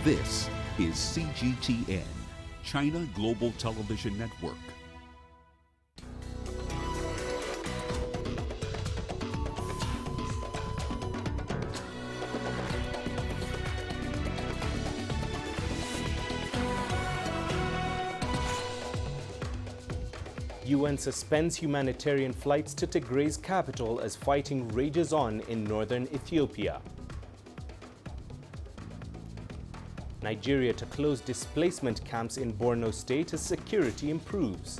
This is CGTN, China Global Television Network. UN suspends humanitarian flights to Tigray's capital as fighting rages on in northern Ethiopia. Nigeria to close displacement camps in Borno state as security improves.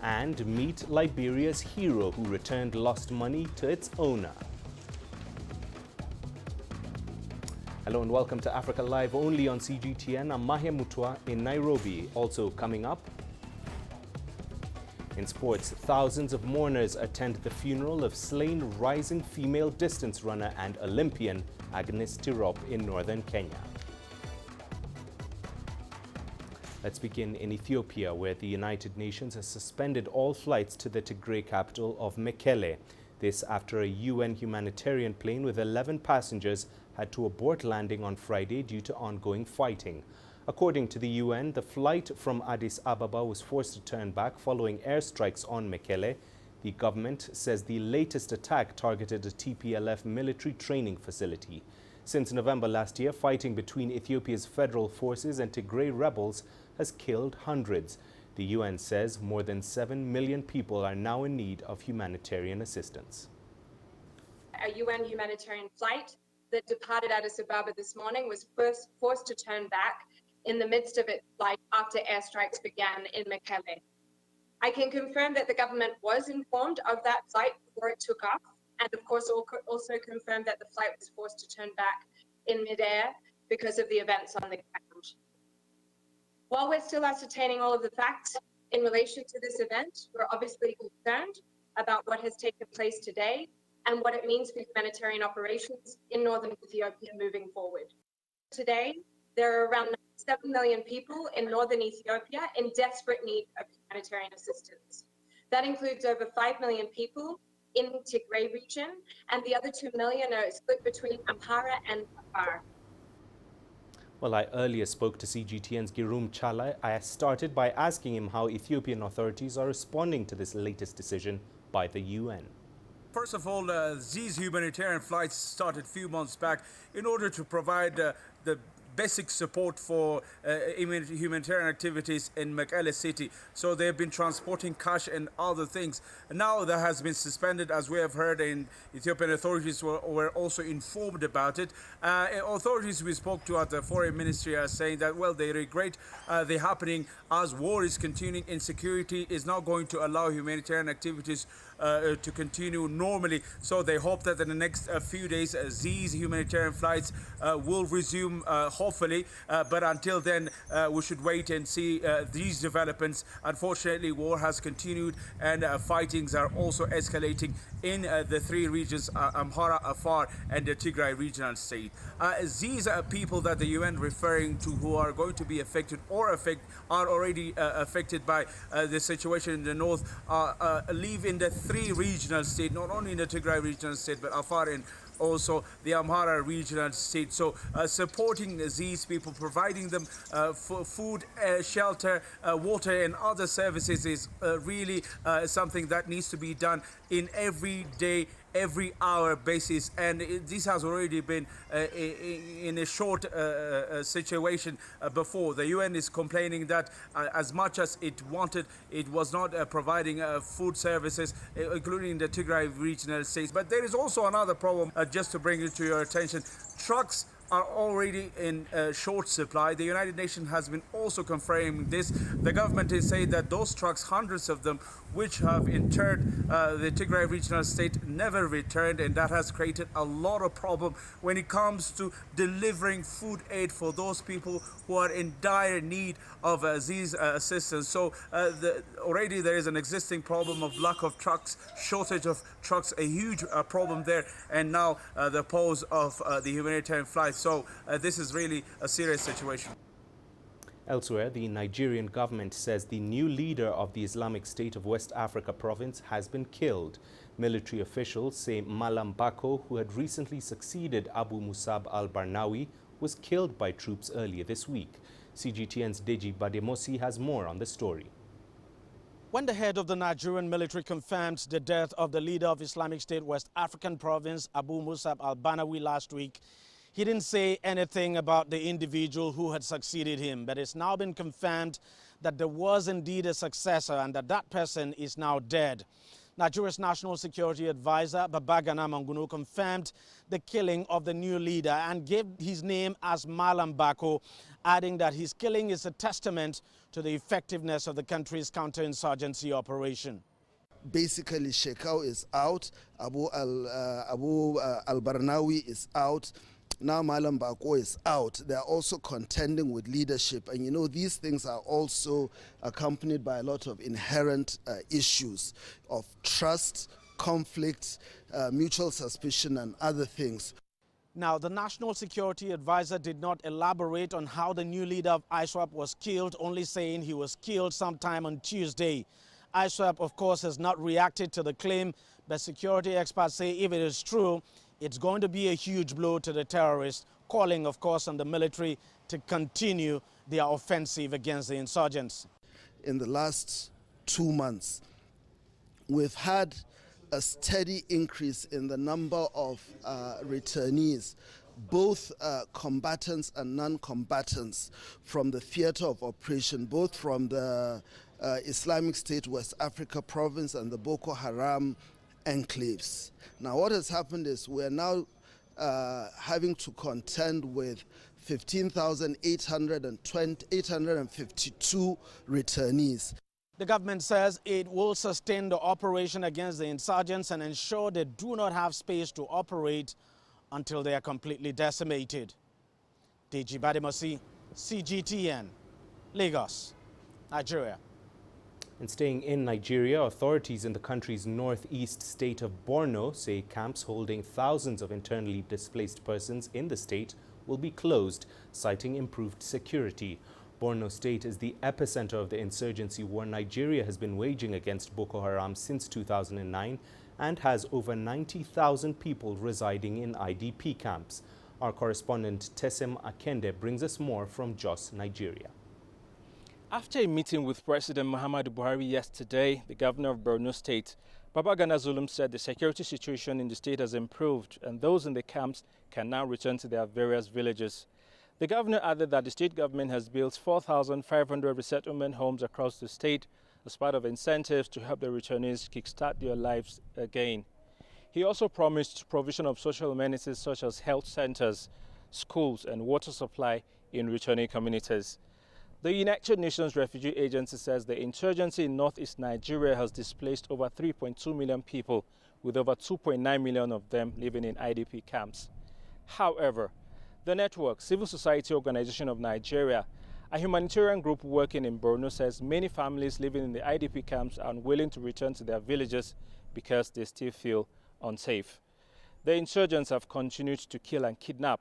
And meet Liberia's hero who returned lost money to its owner. Hello and welcome to Africa Live only on CGTN. I'm Mahia Mutua in Nairobi. Also coming up, in sports, thousands of mourners attend the funeral of slain rising female distance runner and Olympian Agnes Tirop in northern Kenya. Let's begin in Ethiopia, where the United Nations has suspended all flights to the Tigray capital of Mekelle. This after a UN humanitarian plane with 11 passengers had to abort landing on Friday due to ongoing fighting. According to the UN, the flight from Addis Ababa was forced to turn back following airstrikes on Mekelle. The government says the latest attack targeted a TPLF military training facility. Since November last year, fighting between Ethiopia's federal forces and Tigray rebels has killed hundreds. The UN says more than 7 million people are now in need of humanitarian assistance. A UN humanitarian flight that departed Addis Ababa this morning was first forced to turn back in the midst of its flight after airstrikes began in Mekelle. I can confirm that the government was informed of that flight before it took off, and of course also confirmed that the flight was forced to turn back in midair because of the events on the ground. While we're still ascertaining all of the facts in relation to this event, we're obviously concerned about what has taken place today and what it means for humanitarian operations in northern Ethiopia moving forward. Today, there are around 7 million people in northern Ethiopia in desperate need of humanitarian assistance. That includes over 5 million people in the Tigray region, and the other 2 million are split between Amhara and Afar. Well, I earlier spoke to CGTN's Girum Chala. I started by asking him how Ethiopian authorities are responding to this latest decision by the UN. First of all, these humanitarian flights started a few months back in order to provide the basic support for humanitarian activities in Mekelle city. So they've been transporting cash and other things. Now that has been suspended, as we have heard, and Ethiopian authorities were also informed about it. Authorities we spoke to at the foreign ministry are saying that, well, they regret the happening as war is continuing. Insecurity is not going to allow humanitarian activities to continue normally. So they hope that in the next few days, these humanitarian flights will resume hopefully, but until then we should wait and see these developments. Unfortunately, war has continued and fightings are also escalating in the three regions, Amhara, Afar and the Tigray regional state. These people that the UN referring to who are going to be affected or are already affected by the situation in the north live in the three regional states, not only in the Tigray regional state but Afar and also the Amhara regional state. So supporting these people, providing them food, shelter, water and other services is really something that needs to be done in every hour basis, and this has already been in a short situation before. The UN is complaining that as much as it wanted, it was not providing food services, including the Tigray regional states. But there is also another problem, just to bring it to your attention. Trucks are already in short supply. The United Nations has been also confirming this. The government is saying that those trucks, hundreds of them, which have entered the Tigray regional state, never returned, and that has created a lot of problem when it comes to delivering food aid for those people who are in dire need of these assistance. So already there is an existing problem of lack of trucks, shortage of trucks, a huge problem there, and now the pause of the humanitarian flights. So this is really a serious situation. Elsewhere, the Nigerian government says the new leader of the Islamic State of West Africa province has been killed. Military officials say Malam Bako, who had recently succeeded Abu Musab al-Barnawi, was killed by troops earlier this week. CGTN's Deji Bademosi has more on the story. When the head of the Nigerian military confirmed the death of the leader of Islamic State West African province, Abu Musab al-Barnawi, last week, he didn't say anything about the individual who had succeeded him, but it's now been confirmed that there was indeed a successor and that that person is now dead. Nigeria's National Security Advisor, Babagana Manguno, confirmed the killing of the new leader and gave his name as Malam Bako, adding that his killing is a testament to the effectiveness of the country's counterinsurgency operation. Basically, Shekau is out, Abu al-Barnawi is out. Now Malam Bako is out. They are also contending with leadership. And you know, these things are also accompanied by a lot of inherent issues of trust, conflict, mutual suspicion and other things. Now, the National Security Advisor did not elaborate on how the new leader of ISWAP was killed, only saying he was killed sometime on Tuesday. ISWAP, of course, has not reacted to the claim, but security experts say if it is true, it's going to be a huge blow to the terrorists, calling, of course, on the military to continue their offensive against the insurgents. In the last 2 months, we've had a steady increase in the number of returnees, both combatants and non-combatants, from the theater of operation, both from the Islamic State West Africa province and the Boko Haram enclaves. Now what has happened is we're now having to contend with 15,852 returnees. The government says it will sustain the operation against the insurgents and ensure they do not have space to operate until they are completely decimated. Deji Bademosi, CGTN, Lagos, Nigeria. And staying in Nigeria, authorities in the country's northeast state of Borno say camps holding thousands of internally displaced persons in the state will be closed, citing improved security. Borno State is the epicenter of the insurgency war Nigeria has been waging against Boko Haram since 2009 and has over 90,000 people residing in IDP camps. Our correspondent Tesem Akende brings us more from Jos, Nigeria. After a meeting with President Muhammadu Buhari yesterday, the governor of Borno State, Babagana Zulum, said the security situation in the state has improved and those in the camps can now return to their various villages. The governor added that the state government has built 4,500 resettlement homes across the state as part of incentives to help the returnees kickstart their lives again. He also promised provision of social amenities such as health centers, schools and water supply in returning communities. The United Nations Refugee Agency says the insurgency in northeast Nigeria has displaced over 3.2 million people, with over 2.9 million of them living in IDP camps. However, the network, Civil Society Organization of Nigeria, a humanitarian group working in Borno, says many families living in the IDP camps are unwilling to return to their villages because they still feel unsafe. The insurgents have continued to kill and kidnap.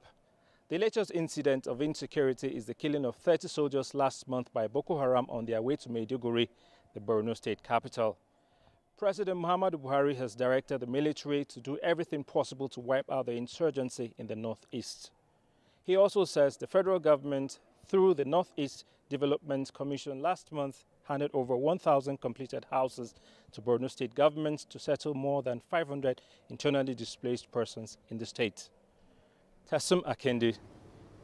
The latest incident of insecurity is the killing of 30 soldiers last month by Boko Haram on their way to Maiduguri, the Borno state capital. President Muhammadu Buhari has directed the military to do everything possible to wipe out the insurgency in the northeast. He also says the federal government, through the Northeast Development Commission last month, handed over 1,000 completed houses to Borno state government to settle more than 500 internally displaced persons in the state. Tassim Akende,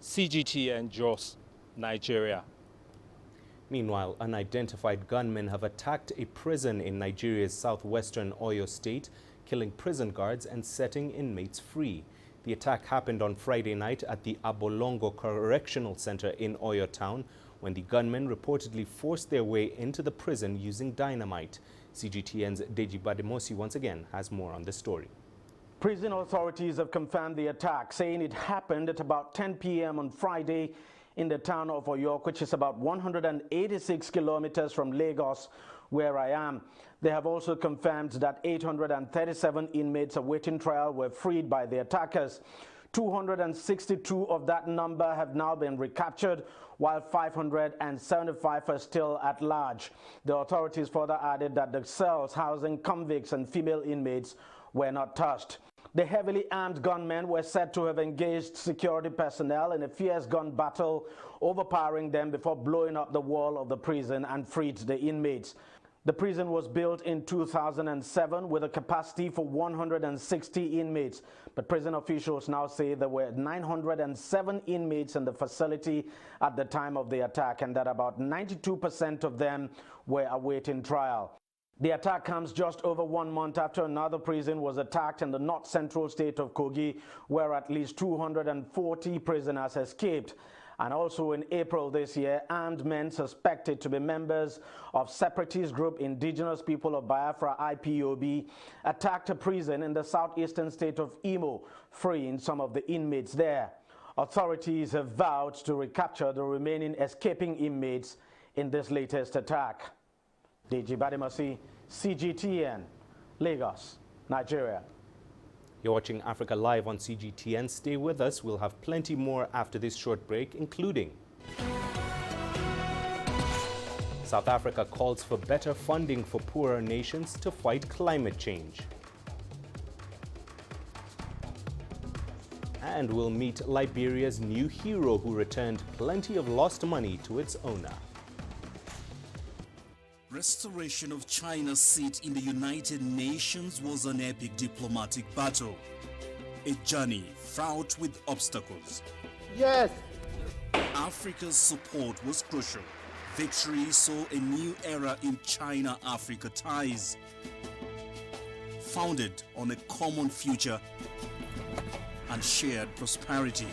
CGTN, Jos, Nigeria. Meanwhile, unidentified gunmen have attacked a prison in Nigeria's southwestern Oyo state, killing prison guards and setting inmates free. The attack happened on Friday night at the Abolongo Correctional Center in Oyo town, when the gunmen reportedly forced their way into the prison using dynamite. CGTN's Deji Bademosi once again has more on the story. Prison authorities have confirmed the attack, saying it happened at about 10 p.m. on Friday in the town of Oyo, which is about 186 kilometers from Lagos, where I am. They have also confirmed that 837 inmates awaiting trial were freed by the attackers. 262 of that number have now been recaptured, while 575 are still at large. The authorities further added that the cells housing convicts and female inmates were not touched. The heavily armed gunmen were said to have engaged security personnel in a fierce gun battle, overpowering them before blowing up the wall of the prison and freed the inmates. The prison was built in 2007 with a capacity for 160 inmates, but prison officials now say there were 907 inmates in the facility at the time of the attack, and that about 92% of them were awaiting trial. The attack comes just over 1 month after another prison was attacked in the north-central state of Kogi, where at least 240 prisoners escaped. And also in April this year, armed men suspected to be members of separatist group Indigenous People of Biafra IPOB attacked a prison in the southeastern state of Imo, freeing some of the inmates there. Authorities have vowed to recapture the remaining escaping inmates in this latest attack. Deji Bademasi, CGTN, Lagos, Nigeria. You're watching Africa Live on CGTN. Stay with us. We'll have plenty more after this short break, including South Africa calls for better funding for poorer nations to fight climate change. And we'll meet Liberia's new hero who returned plenty of lost money to its owner. Restoration of China's seat in the United Nations was an epic diplomatic battle. A journey fraught with obstacles. Yes! Africa's support was crucial. Victory saw a new era in China-Africa ties, founded on a common future and shared prosperity.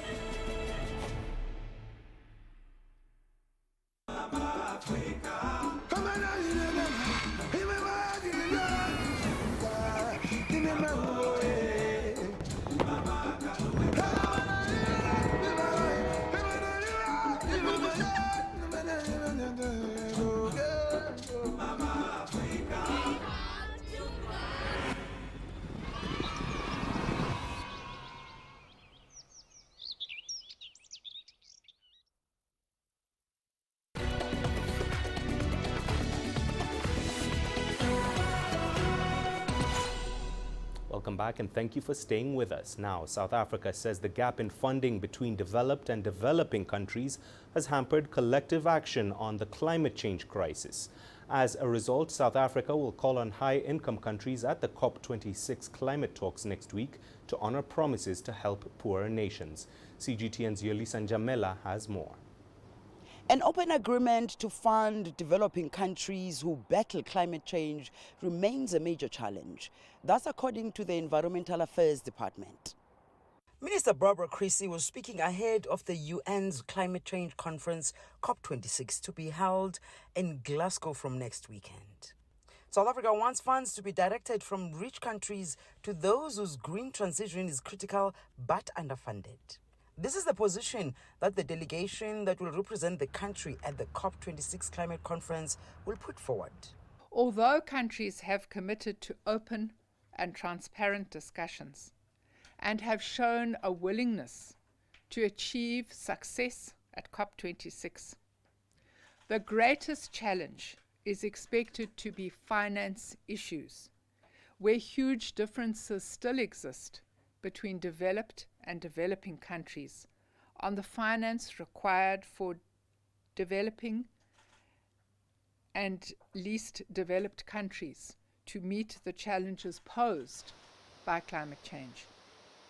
Welcome back and thank you for staying with us. Now, South Africa says the gap in funding between developed and developing countries has hampered collective action on the climate change crisis. As a result, South Africa will call on high-income countries at the COP26 climate talks next week to honor promises to help poorer nations. CGTN's Yolisa Njamela has more. An open agreement to fund developing countries who battle climate change remains a major challenge. That's according to the Environmental Affairs Department. Minister Barbara Creecy was speaking ahead of the UN's climate change conference, COP26, to be held in Glasgow from next weekend. South Africa wants funds to be directed from rich countries to those whose green transition is critical but underfunded. This is the position that the delegation that will represent the country at the COP26 climate conference will put forward. Although countries have committed to open and transparent discussions and have shown a willingness to achieve success at COP26, the greatest challenge is expected to be finance issues, where huge differences still exist between developed and developing countries on the finance required for developing and least developed countries to meet the challenges posed by climate change.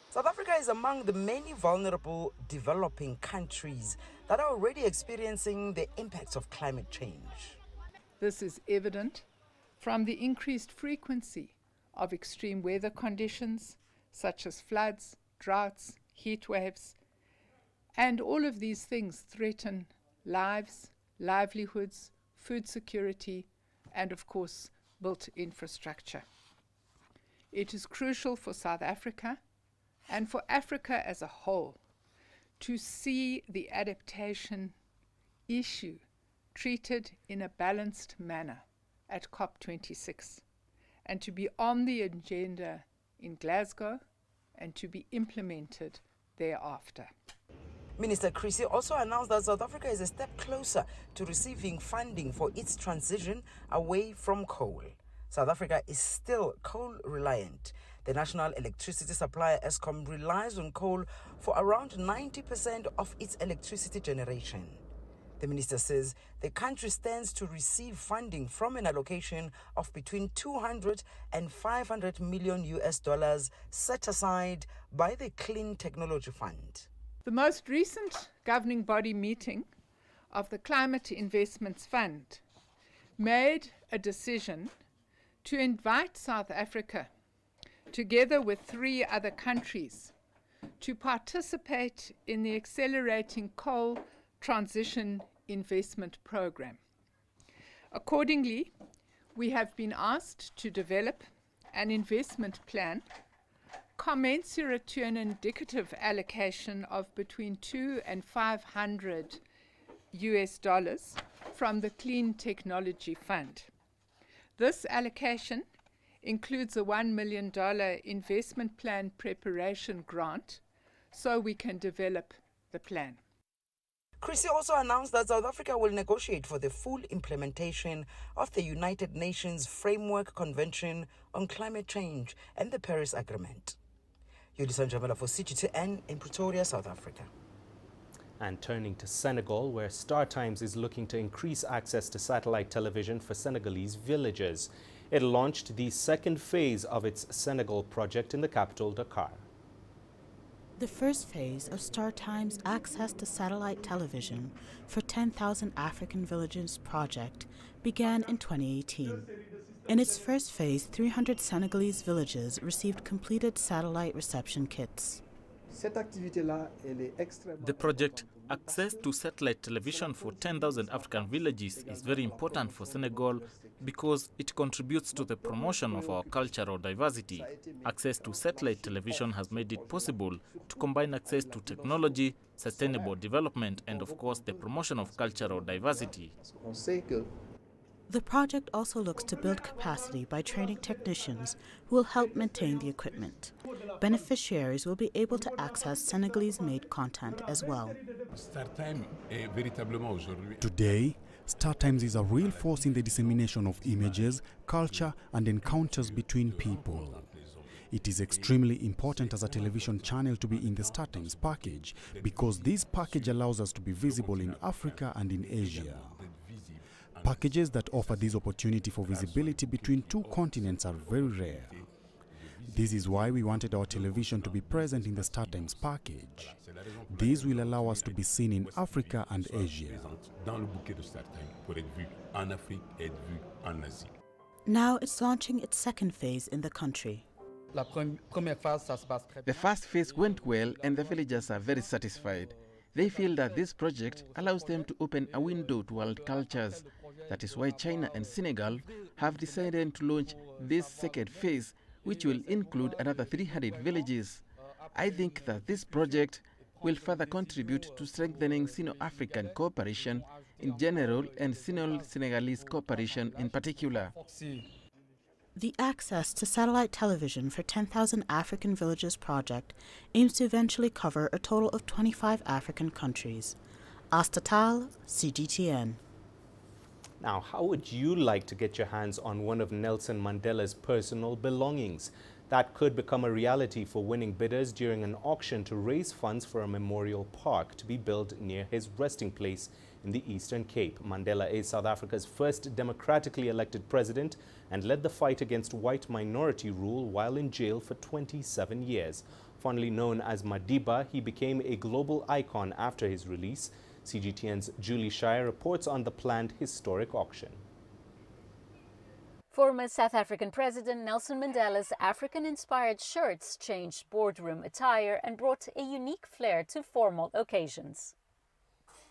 South Africa is among the many vulnerable developing countries that are already experiencing the impacts of climate change. This is evident from the increased frequency of extreme weather conditions such as floods, droughts, heat waves, and all of these things threaten lives, livelihoods, food security, and of course, built infrastructure. It is crucial for South Africa and for Africa as a whole to see the adaptation issue treated in a balanced manner at COP26 and to be on the agenda in Glasgow and to be implemented thereafter. Minister Chrissy also announced that South Africa is a step closer to receiving funding for its transition away from coal. South Africa is still coal-reliant. The national electricity supplier Eskom relies on coal for around 90% of its electricity generation. The minister says the country stands to receive funding from an allocation of between 200 and 500 million US dollars set aside by the Clean Technology Fund. The most recent governing body meeting of the Climate Investments Fund made a decision to invite South Africa, together with 3 other countries, to participate in the Accelerating Coal Transition Investment Program. Accordingly, we have been asked to develop an investment plan commensurate to an indicative allocation of between 200 and 500 US dollars from the Clean Technology Fund. This allocation includes a $1 million investment plan preparation grant so we can develop the plan. Chrissy also announced that South Africa will negotiate for the full implementation of the United Nations Framework Convention on Climate Change and the Paris Agreement. Yudison Jamela for CGTN in Pretoria, South Africa. And turning to Senegal, where Star Times is looking to increase access to satellite television for Senegalese villagers. It launched the second phase of its Senegal project in the capital, Dakar. The first phase of Star Times' Access to Satellite Television for 10,000 African Villages project began in 2018. In its first phase, 300 Senegalese villages received completed satellite reception kits. The project Access to Satellite Television for 10,000 African Villages is very important for Senegal because it contributes to the promotion of our cultural diversity. Access to satellite television has made it possible to combine access to technology, sustainable development, and of course the promotion of cultural diversity. The project also looks to build capacity by training technicians who will help maintain the equipment. Beneficiaries will be able to access Senegalese-made content as well. Today, Star Times is a real force in the dissemination of images, culture, and encounters between people. It is extremely important as a television channel to be in the Star Times package because this package allows us to be visible in Africa and in Asia. Packages that offer this opportunity for visibility between 2 continents are very rare. This is why we wanted our television to be present in the Star Times package. This will allow us to be seen in Africa and Asia. Now it's launching its second phase in the country. The first phase went well and the villagers are very satisfied. They feel that this project allows them to open a window to world cultures. That is why China and Senegal have decided to launch this second phase, which will include another 300 villages. I think that this project will further contribute to strengthening Sino-African cooperation in general and Sino-Senegalese cooperation in particular. The Access to Satellite Television for 10,000 African Villages project aims to eventually cover a total of 25 African countries. Astatal, CGTN. Now, how would you like to get your hands on one of Nelson Mandela's personal belongings? That could become a reality for winning bidders during an auction to raise funds for a memorial park to be built near his resting place in the Eastern Cape. Mandela is South Africa's first democratically elected president and led the fight against white minority rule while in jail for 27 years. Fondly known as Madiba, he became a global icon after his release. CGTN's Julie Shire reports on the planned historic auction. Former South African President Nelson Mandela's African-inspired shirts changed boardroom attire and brought a unique flair to formal occasions.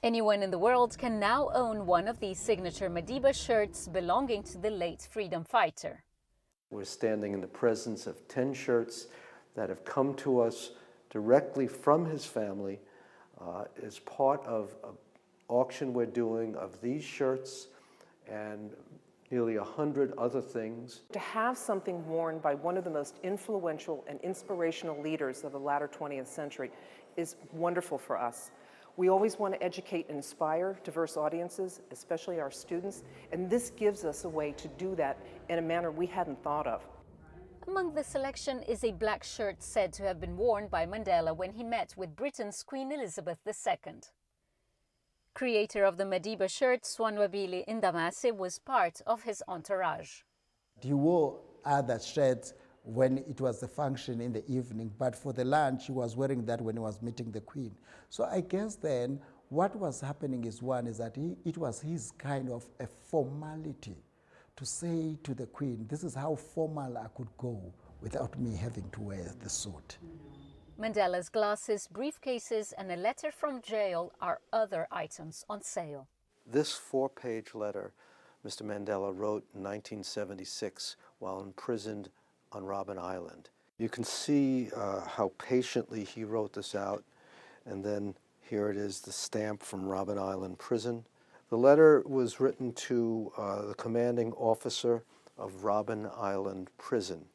Anyone in the world can now own one of these signature Madiba shirts belonging to the late freedom fighter. We're standing in the presence of 10 shirts that have come to us directly from his family as part of an auction we're doing of these shirts and nearly 100 other things. To have something worn by one of the most influential and inspirational leaders of the latter 20th century is wonderful for us. We always want to educate and inspire diverse audiences, especially our students, and this gives us a way to do that in a manner we hadn't thought of. Among the selection is a black shirt said to have been worn by Mandela when he met with Britain's Queen Elizabeth II. Creator of the Madiba shirt, Swanwabili Indamase, was part of his entourage. He wore other shirts when it was the function in the evening, but for the lunch he was wearing that when he was meeting the Queen. So I guess then what was happening is that it was his kind of a formality to say to the Queen, this is how formal I could go without me having to wear the suit. Mandela's glasses, briefcases, and a letter from jail are other items on sale. This 4-page letter Mr. Mandela wrote in 1976 while imprisoned on Robben Island. You can see how patiently he wrote this out, and then here it is, the stamp from Robben Island prison. The letter was written to the commanding officer of Robben Island prison.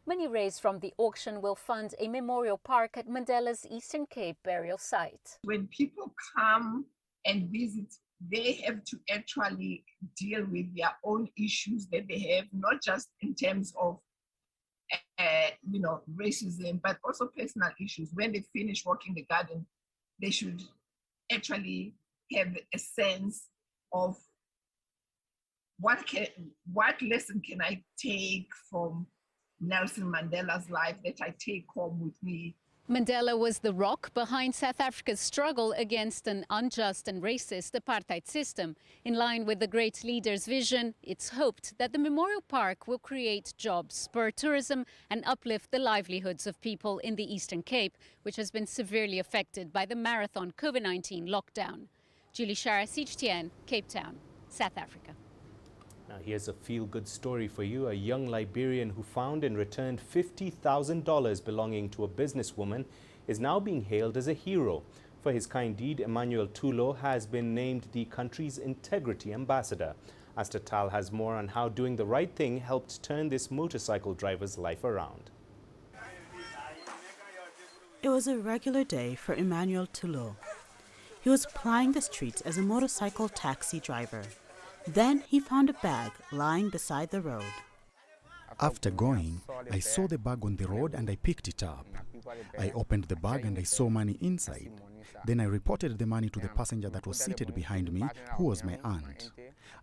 Money raised from the auction will fund a memorial park at Mandela's Eastern Cape burial site. When people come and visit, they have to actually deal with their own issues that they have, not just in terms of racism, but also personal issues. When they finish walking the garden, they should actually have a sense of what lesson can I take from Nelson Mandela's life that I take home with me. Mandela was the rock behind South Africa's struggle against an unjust and racist apartheid system. In line with the great leader's vision, it's hoped that the Memorial Park will create jobs, spur tourism, and uplift the livelihoods of people in the Eastern Cape, which has been severely affected by the marathon COVID-19 lockdown. Julie Shara, CGTN, Cape Town, South Africa. Now here's a feel-good story for you. A young Liberian who found and returned $50,000 belonging to a businesswoman is now being hailed as a hero. For his kind deed, Emmanuel Tulo has been named the country's integrity ambassador. Asta Tal has more on how doing the right thing helped turn this motorcycle driver's life around. It was a regular day for Emmanuel Tulo. He was plying the streets as a motorcycle taxi driver. Then he found a bag lying beside the road. After going, I saw the bag on the road and I picked it up. I opened the bag and I saw money inside. Then I reported the money to the passenger that was seated behind me, who was my aunt.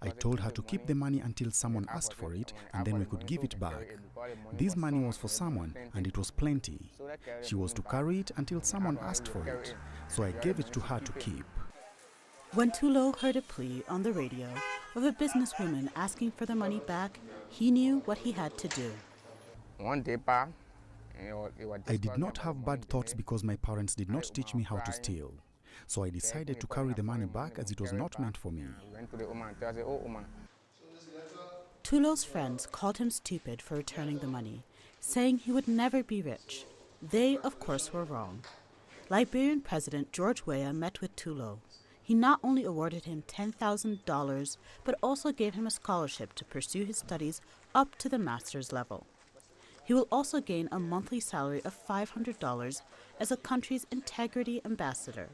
I told her to keep the money until someone asked for it, and then we could give it back. This money was for someone and it was plenty. She was to carry it until someone asked for it, so I gave it to her to keep. When Tulo heard a plea on the radio of a businesswoman asking for the money back, he knew what he had to do. I did not have bad thoughts because my parents did not teach me how to steal. So I decided to carry the money back as it was not meant for me. Tulo's friends called him stupid for returning the money, saying he would never be rich. They, of course, were wrong. Liberian President George Weah met with Tulo. He not only awarded him $10,000, but also gave him a scholarship to pursue his studies up to the master's level. He will also gain a monthly salary of $500 as a country's integrity ambassador.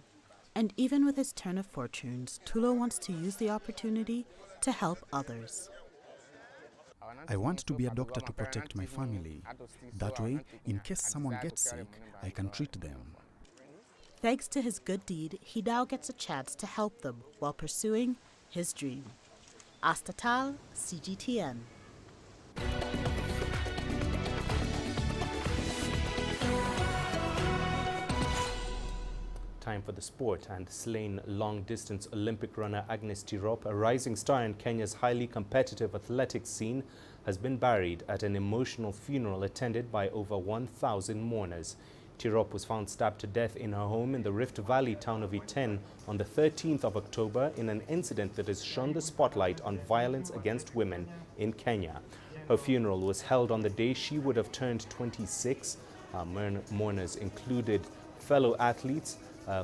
And even with his turn of fortunes, Tulo wants to use the opportunity to help others. I want to be a doctor to protect my family. That way, in case someone gets sick, I can treat them. Thanks to his good deed, he now gets a chance to help them while pursuing his dream. Asta Tal, CGTN. Time for the sport, and slain long-distance Olympic runner Agnes Tirop, a rising star in Kenya's highly competitive athletics scene, has been buried at an emotional funeral attended by over 1,000 mourners. Tirop was found stabbed to death in her home in the Rift Valley town of Iten on the 13th of October in an incident that has shone the spotlight on violence against women in Kenya. Her funeral was held on the day she would have turned 26. Mourners included fellow athletes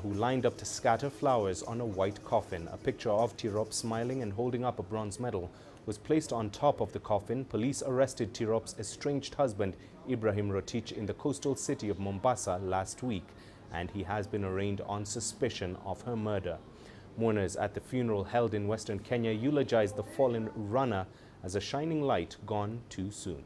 who lined up to scatter flowers on a white coffin. A picture of Tirop smiling and holding up a bronze medal was placed on top of the coffin. Police arrested Tirop's estranged husband, Ibrahim Rotich, in the coastal city of Mombasa last week. and he has been arraigned on suspicion of her murder. Mourners at the funeral held in Western Kenya eulogized the fallen runner as a shining light gone too soon.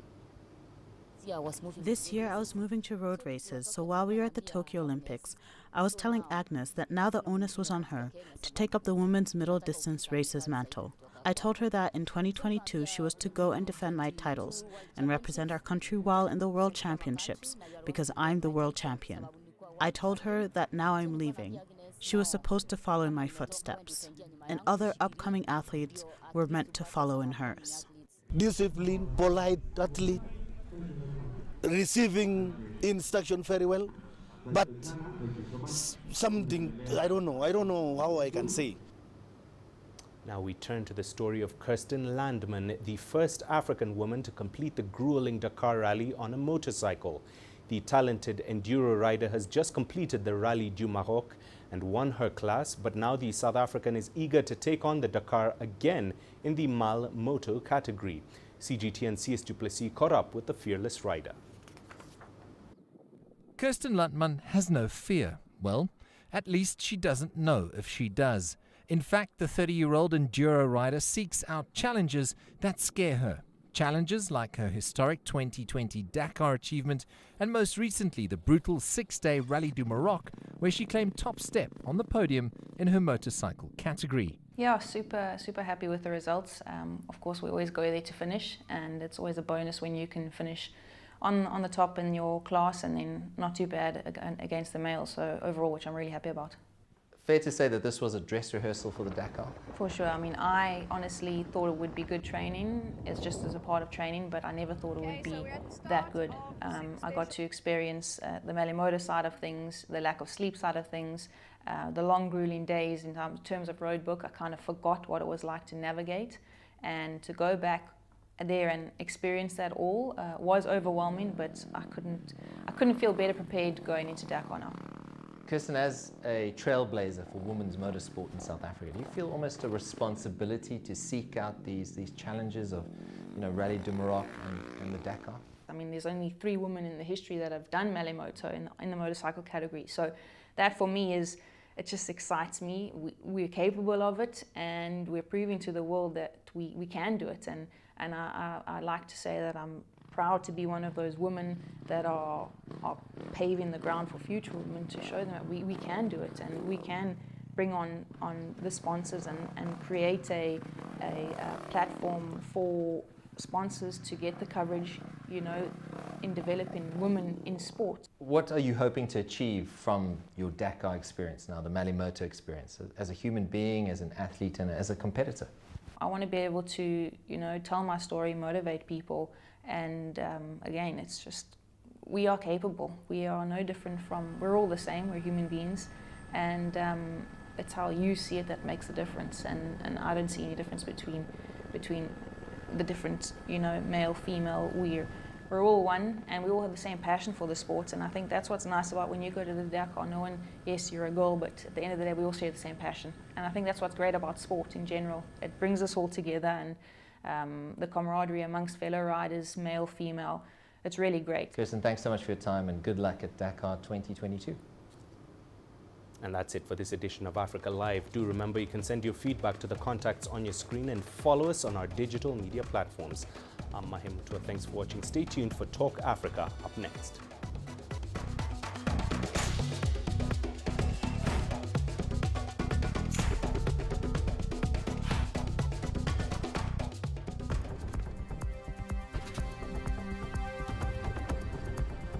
This year I was moving to road races, so while we were at the Tokyo Olympics, I was telling Agnes that now the onus was on her to take up the women's middle distance races mantle. I told her that in 2022 she was to go and defend my titles and represent our country well in the World Championships, because I'm the world champion. I told her that now I'm leaving. She was supposed to follow in my footsteps, and other upcoming athletes were meant to follow in hers. Discipline, polite athlete, receiving instruction very well, but something, I don't know how I can say. Now we turn to the story of Kirsten Landman, the first African woman to complete the grueling Dakar Rally on a motorcycle. The talented Enduro rider has just completed the Rally du Maroc and won her class, but now the South African is eager to take on the Dakar again in the Mal Moto category. CGTN CS Duplessis caught up with the fearless rider. Kirsten Landman has no fear. Well, at least she doesn't know if she does. In fact, the 30-year-old Enduro rider seeks out challenges that scare her. Challenges like her historic 2020 Dakar achievement and most recently the brutal 6-day Rally du Maroc, where she claimed top step on the podium in her motorcycle category. Yeah, super happy with the results. Of course, we always go there to finish, and it's always a bonus when you can finish on the top in your class and then not too bad against the males. So overall, which I'm really happy about. Fair to say that this was a dress rehearsal for the Dakar? For sure. I mean, I honestly thought it would be good training. It's just as a part of training, but I never thought it would be that good. I got to experience the Malimoto side of things, the lack of sleep side of things, the long grueling days in terms of road book. I kind of forgot what it was like to navigate, and to go back there and experience that all was overwhelming, but I couldn't feel better prepared going into Dakar now. Kirsten, as a trailblazer for women's motorsport in South Africa, do you feel almost a responsibility to seek out these challenges of, Rally du Maroc and the Dakar? I mean, there's only 3 women in the history that have done Malimoto in the motorcycle category. So that for me it just excites me. We're capable of it, and we're proving to the world that we can do it. And I like to say that I'm proud to be one of those women that are paving the ground for future women, to show them that we can do it, and we can bring on the sponsors and create a platform for sponsors to get the coverage, in developing women in sport. What are you hoping to achieve from your Dakar experience now, the Malimoto experience, as a human being, as an athlete, and as a competitor? I want to be able to, tell my story, motivate people, and again, it's just, we are capable. We are no different we're all the same, we're human beings, and it's how you see it that makes the difference, and I don't see any difference between the different, male, female. We're all one, and we all have the same passion for the sport, and I think that's what's nice about when you go to the Dakar. No one, yes, you're a girl, but at the end of the day, we all share the same passion, and I think that's what's great about sport in general. It brings us all together, and the camaraderie amongst fellow riders, male, female, it's really great. Kirsten, thanks so much for your time, and good luck at Dakar 2022. And that's it for this edition of Africa Live. Do remember you can send your feedback to the contacts on your screen and follow us on our digital media platforms. I'm Mahia Mutua. Thanks for watching. Stay tuned for Talk Africa up next.